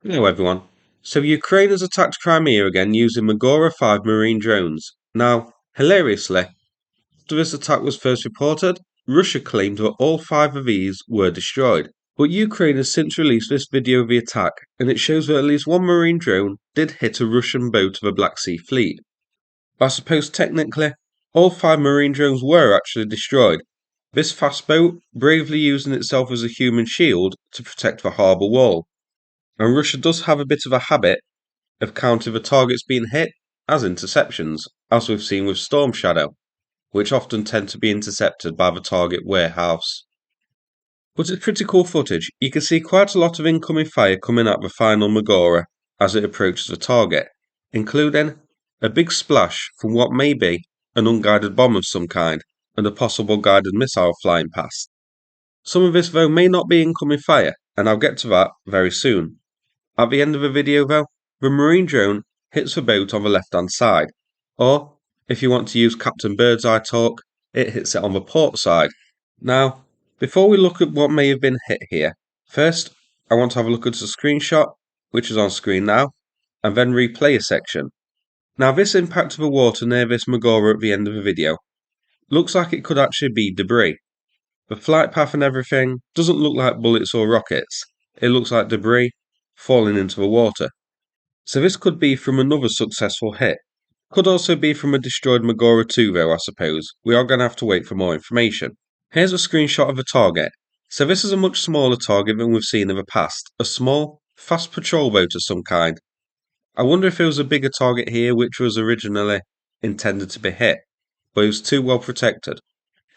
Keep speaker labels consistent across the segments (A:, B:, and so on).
A: Hello everyone. So Ukraine has attacked Crimea again using Magura V marine drones. Now, hilariously, after this attack was first reported, Russia claimed that all five of these were destroyed. But Ukraine has since released this video of the attack, and it shows that at least one marine drone did hit a Russian boat of the Black Sea Fleet. But I suppose technically, all five marine drones were actually destroyed. This fast boat bravely using itself as a human shield to protect the harbour wall. And Russia does have a bit of a habit of counting the targets being hit as interceptions, as we've seen with Storm Shadow, which often tend to be intercepted by the target warehouse. But it's pretty cool footage. You can see quite a lot of incoming fire coming at the final Magora as it approaches the target, including a big splash from what may be an unguided bomb of some kind and a possible guided missile flying past. Some of this though may not be incoming fire, and I'll get to that very soon. At the end of the video though, the marine drone hits the boat on the left hand side, or, if you want to use Captain Birdseye talk, it hits it on the port side. Now, before we look at what may have been hit here, first I want to have a look at the screenshot, which is on screen now, and then replay a section. Now this impact of the water near this Magora at the end of the video looks like it could actually be debris. The flight path and everything doesn't look like bullets or rockets, it looks like debris falling into the water. So this could be from another successful hit. Could also be from a destroyed Magura 2 though, I suppose. We are going to have to wait for more information. Here's a screenshot of the target. So this is a much smaller target than we've seen in the past. A small, fast patrol boat of some kind. I wonder if it was a bigger target here which was originally intended to be hit, but it was too well protected.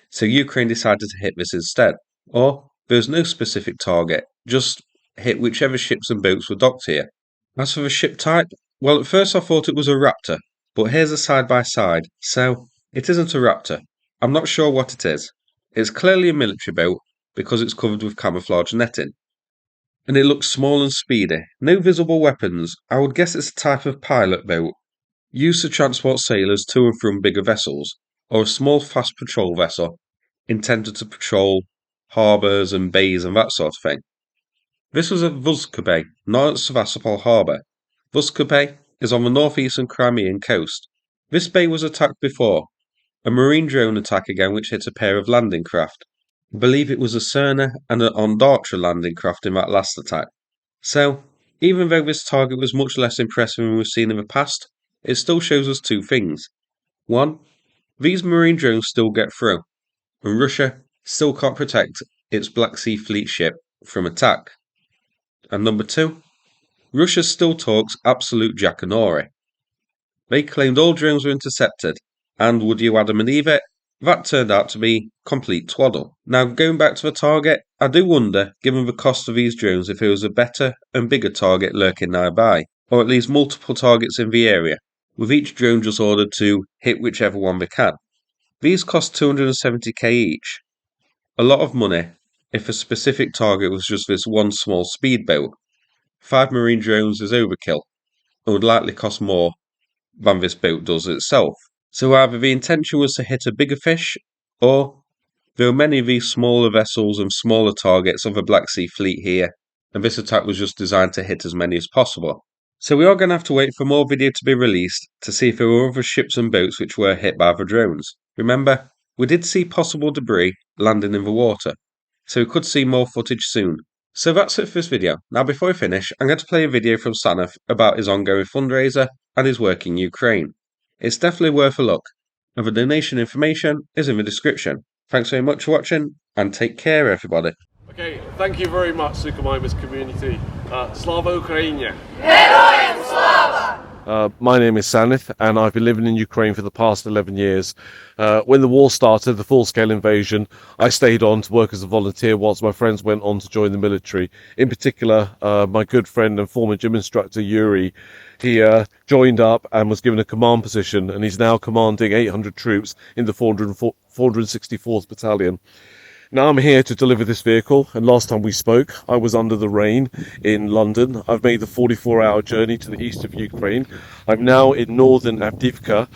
A: So Ukraine decided to hit this instead. Or there's no specific target, just hit whichever ships and boats were docked here. As for the ship type, well at first I thought it was a Raptor, but here's a side by side, so it isn't a Raptor. I'm not sure what it is. It's clearly a military boat because it's covered with camouflage netting. And it looks small and speedy, no visible weapons. I would guess it's a type of pilot boat, used to transport sailors to and from bigger vessels, or a small fast patrol vessel, intended to patrol harbours and bays and that sort of thing. This was at Vuzka Bay, not at Sevastopol harbour. Vuzka Bay is on the northeastern Crimean coast. This bay was attacked before, a marine drone attack again which hit a pair of landing craft. I believe it was a Cerner and an Ondatra landing craft in that last attack. So, even though this target was much less impressive than we've seen in the past, it still shows us two things. One, these marine drones still get through, and Russia still can't protect its Black Sea Fleet ship from attack. And number two, Russia still talks absolute jackanori. They claimed all drones were intercepted, and would you Adam and Eve it, that turned out to be complete twaddle. Now going back to the target, I do wonder, given the cost of these drones, if it was a better and bigger target lurking nearby, or at least multiple targets in the area, with each drone just ordered to hit whichever one they can. These cost 270k each. A lot of money if a specific target was just this one small speedboat. 5 marine drones is overkill, and would likely cost more than this boat does itself. So either the intention was to hit a bigger fish, or there were many of these smaller vessels and smaller targets of the Black Sea Fleet here, and this attack was just designed to hit as many as possible. So we are going to have to wait for more video to be released to see if there were other ships and boats which were hit by the drones. Remember, we did see possible debris landing in the water, so we could see more footage soon. So that's it for this video. Now before I finish, I'm going to play a video from Sanath about his ongoing fundraiser and his work in Ukraine. It's definitely worth a look, and the donation information is in the description. Thanks very much for watching, and take care everybody.
B: Okay, thank you very much, Sukhumaimus community. Slava Ukrainia!
C: Героям слава!
B: My name is Sanath, and I've been living in Ukraine for the past 11 years. When the war started, the full-scale invasion, I stayed on to work as a volunteer whilst my friends went on to join the military. In particular, my good friend and former gym instructor, Yuri, he joined up and was given a command position, and he's now commanding 800 troops in the 464th Battalion. Now I'm here to deliver this vehicle, and last time we spoke, I was under the rain in London. I've made the 44-hour journey to the east of Ukraine. I'm now in northern Avdiivka,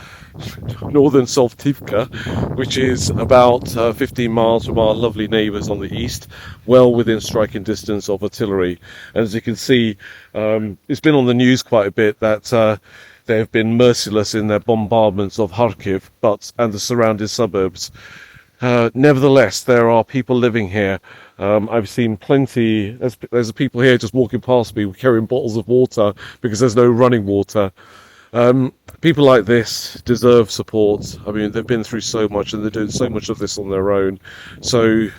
B: northern Sovtivka, which is about 15 miles from our lovely neighbours on the east, well within striking distance of artillery. And as you can see, it's been on the news quite a bit that they have been merciless in their bombardments of Kharkiv and the surrounding suburbs. Nevertheless, there are people living here. I've seen plenty. There's people here just walking past me carrying bottles of water because there's no running water. People like this deserve support. I mean, they've been through so much and they're doing so much of this on their own. So,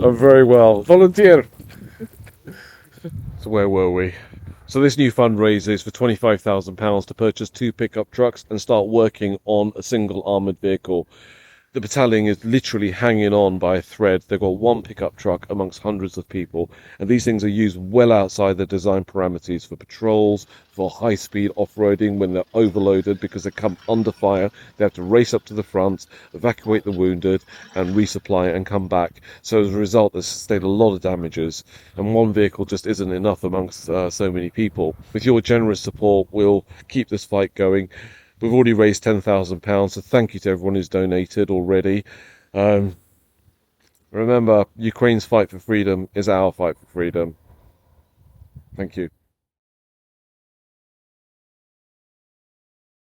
B: I'm very well. Volunteer! So where were we? So this new fundraiser is for £25,000 to purchase 2 pickup trucks and start working on a single armoured vehicle. The battalion is literally hanging on by a thread. They've got 1 pickup truck amongst hundreds of people, and these things are used well outside their design parameters for patrols, for high-speed off-roading when they're overloaded because they come under fire. They have to race up to the front, evacuate the wounded, and resupply and come back. So as a result, they've sustained a lot of damages, and 1 vehicle just isn't enough amongst so many people. With your generous support, we'll keep this fight going. We've already raised £10,000, so thank you to everyone who's donated already. Remember, Ukraine's fight for freedom is our fight for freedom. Thank you.